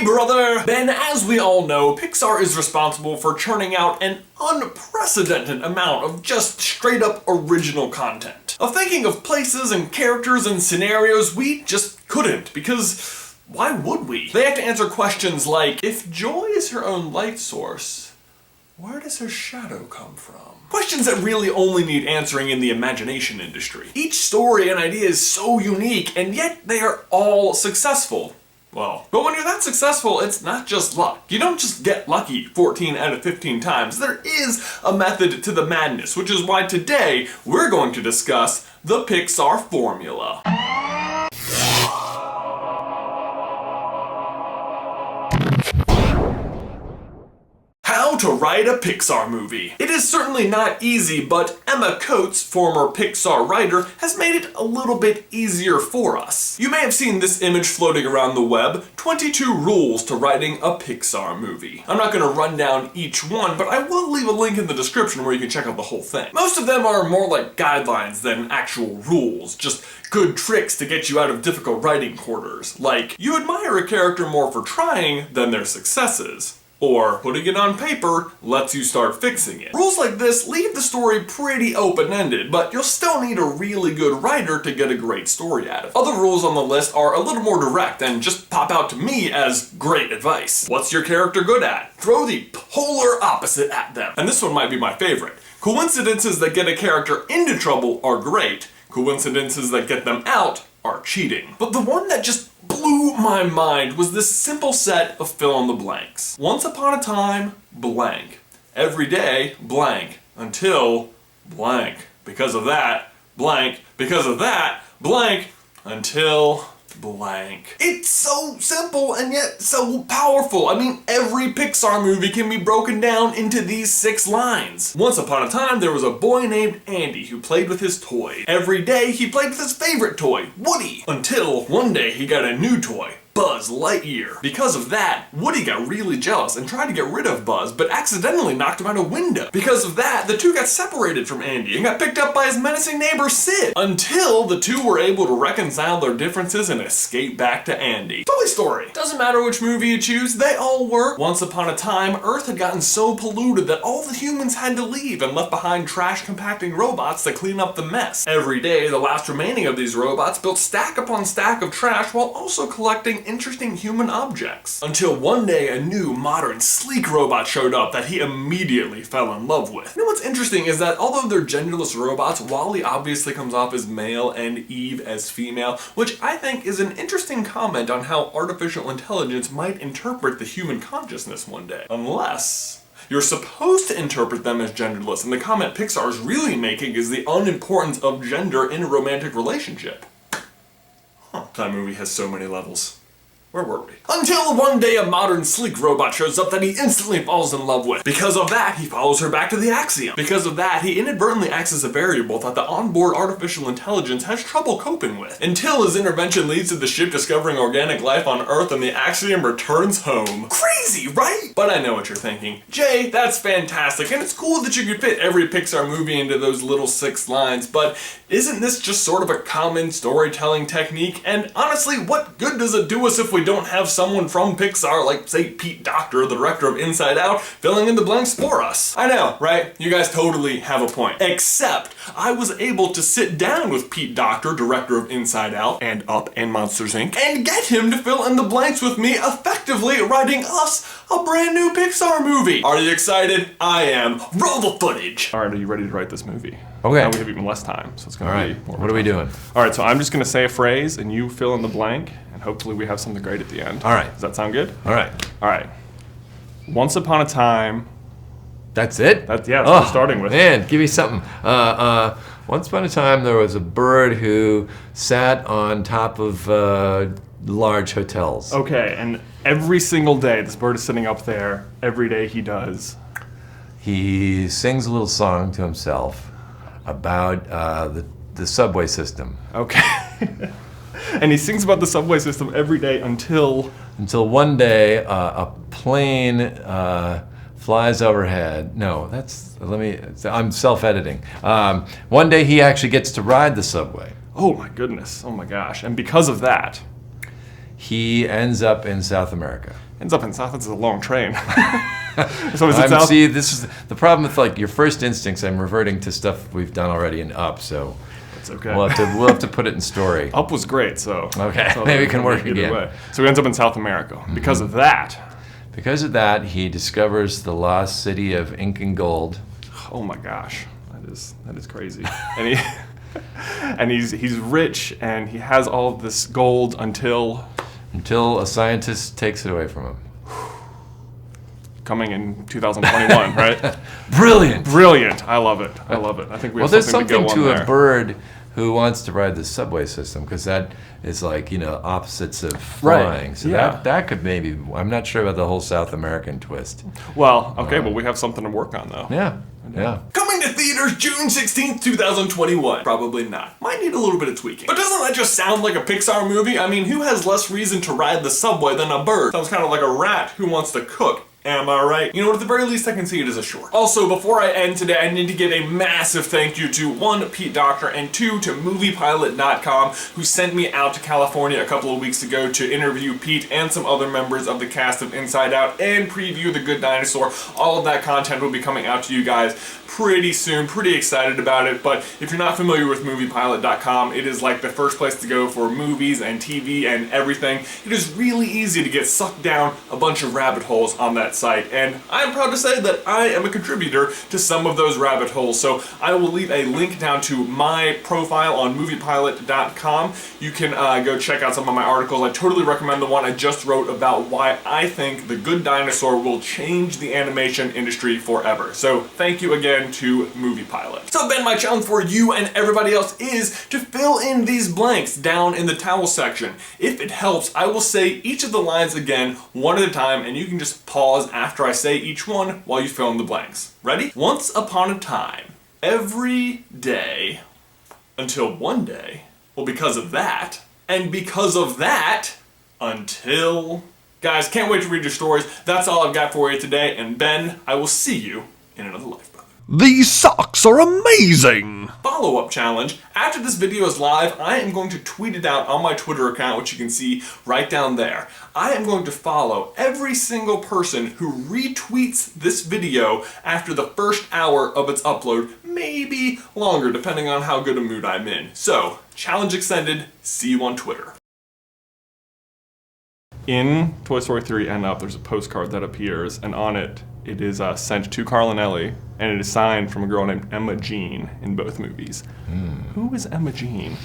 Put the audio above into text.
brother! Ben, as we all know, Pixar is responsible for churning out an unprecedented amount of just straight up original content. Of thinking of places and characters and scenarios we just couldn't, because why would we? They have to answer questions like, if joy is her own light source, where does her shadow come from? Questions that really only need answering in the imagination industry. Each story and idea is so unique, and yet they are all successful. Well, but when you're that successful, it's not just luck. You don't just get lucky 14 out of 15 times. There is a method to the madness, which is why today we're going to discuss the Pixar Formula. How to write a Pixar movie. It is certainly not easy, but Emma Coates, former Pixar writer, has made it a little bit easier for us. You may have seen this image floating around the web, 22 rules to writing a Pixar movie. I'm not going to run down each one, but I will leave a link in the description where you can check out the whole thing. Most of them are more like guidelines than actual rules, just good tricks to get you out of difficult writing quarters, like you admire a character more for trying than their successes. Or putting it on paper lets you start fixing it. Rules like this leave the story pretty open-ended, but you'll still need a really good writer to get a great story out of it. Other rules on the list are a little more direct and just pop out to me as great advice. What's your character good at? Throw the polar opposite at them. And this one might be my favorite. Coincidences that get a character into trouble are great. Coincidences that get them out are cheating. But the one that just blew my mind was this simple set of fill in the blanks. Once upon a time, blank. Every day, blank. Until blank. Because of that, blank. Because of that, blank. Until blank. It's so simple and yet so powerful. I mean, every Pixar movie can be broken down into these 6 lines. Once upon a time, there was a boy named Andy who played with his toy. Every day, he played with his favorite toy, Woody. Until one day, he got a new toy, Buzz Lightyear. Because of that, Woody got really jealous and tried to get rid of Buzz, but accidentally knocked him out a window. Because of that, the two got separated from Andy and got picked up by his menacing neighbor Sid, until the two were able to reconcile their differences and escape back to Andy. Toy Story. Doesn't matter which movie you choose, they all work. Once upon a time, Earth had gotten so polluted that all the humans had to leave and left behind trash compacting robots to clean up the mess. Every day, the last remaining of these robots built stack upon stack of trash while also collecting interesting human objects. Until one day a new, modern, sleek robot showed up that he immediately fell in love with. You know what's interesting is that although they're genderless robots, Wall-E obviously comes off as male and Eve as female, which I think is an interesting comment on how artificial intelligence might interpret the human consciousness one day. Unless you're supposed to interpret them as genderless, and the comment Pixar is really making is the unimportance of gender in a romantic relationship. That movie has so many levels. Where were we? Until one day a modern, sleek robot shows up that he instantly falls in love with. Because of that, he follows her back to the Axiom. Because of that, he inadvertently acts as a variable that the onboard artificial intelligence has trouble coping with. Until his intervention leads to the ship discovering organic life on Earth and the Axiom returns home. Crazy, right? But I know what you're thinking. Jay, that's fantastic, and it's cool that you could fit every Pixar movie into those little 6 lines, but isn't this just sort of a common storytelling technique? And honestly, what good does it do us if we don't have someone from Pixar, like say Pete Docter, the director of Inside Out, filling in the blanks for us? I know, right? You guys totally have a point. Except, I was able to sit down with Pete Docter, director of Inside Out, and Up, and Monsters, Inc., and get him to fill in the blanks with me, effectively writing us a brand new Pixar movie. Are you excited? I am. Roll the footage. All right, are you ready to write this movie? Okay. Now we have even less time, so it's gonna be more. What are we doing? All right, so I'm just gonna say a phrase, and you fill in the blank, and hopefully we have something great at the end. All right. Does that sound good? All right. All right. Once upon a time. That's it? Yeah, that's what we're starting with. Man, give me something. Once upon a time, there was a bird who sat on top of large hotels. Okay, and every single day, this bird is sitting up there. Every day he does. He sings a little song to himself about the subway system. Okay. And he sings about the subway system every day until one day a plane flies overhead. No, I'm self-editing. One day he actually gets to ride the subway. Oh my goodness, oh my gosh. And because of that, he ends up in South America. Ends up in South. That's a long train. So is it South? See, this is the problem with like your first instincts. I'm reverting to stuff we've done already in Up, so It's okay. we'll have to put it in story. Up was great, so Okay, so maybe we can work either again. way. So he ends up in South America because of that. Because of that, he discovers the lost city of ink and gold. Oh my gosh, that is crazy. And he's rich and he has all of this gold until A scientist takes it away from him. coming in 2021, right? Brilliant. Brilliant. I love it. I love it. I think we have There's something something to go on to there. a bird who wants to ride the subway system, because that is like, opposites of flying. Right. So Yeah. that could maybe, I'm not sure about the whole South American twist. Well, okay, well we have something to work on though. Yeah. Coming to theaters June 16th, 2021. Probably not. Might need a little bit of tweaking. But doesn't that just sound like a Pixar movie? I mean, who has less reason to ride the subway than a bird? Sounds kind of like a rat who wants to cook. Am I right? You know what, at the very least I can see it as a short. Also, before I end today, I need to give a massive thank you to 1, Pete Doctor, and 2, to MoviePilot.com, who sent me out to California a couple of weeks ago to interview Pete and some other members of the cast of Inside Out and preview The Good Dinosaur. All of that content will be coming out to you guys pretty soon. Pretty excited about it, but if you're not familiar with MoviePilot.com, it is like the first place to go for movies and TV and everything. It is really easy to get sucked down a bunch of rabbit holes on that site, and I am proud to say that I am a contributor to some of those rabbit holes, so I will leave a link down to my profile on MoviePilot.com. You can go check out some of my articles. I totally recommend the one I just wrote about why I think The Good Dinosaur will change the animation industry forever. So thank you again to MoviePilot. So Ben, my challenge for you and everybody else is to fill in these blanks down in the towel section. If it helps, I will say each of the lines again one at a time, and you can just pause after I say each one while you fill in the blanks. Ready? Once upon a time, every day, until one day, well, because of that, and because of that, until... Guys, can't wait to read your stories. That's all I've got for you today, and Ben, I will see you in another life, brother. These socks are amazing! Follow-up challenge. After this video is live, I am going to tweet it out on my Twitter account, which you can see right down there. I am going to follow every single person who retweets this video after the first hour of its upload, maybe longer, depending on how good a mood I'm in. So, challenge extended. See you on Twitter. In Toy Story 3 and Up, there's a postcard that appears, and on it, it is sent to Carlin, and it is signed from a girl named Emma Jean in both movies. Who is Emma Jean?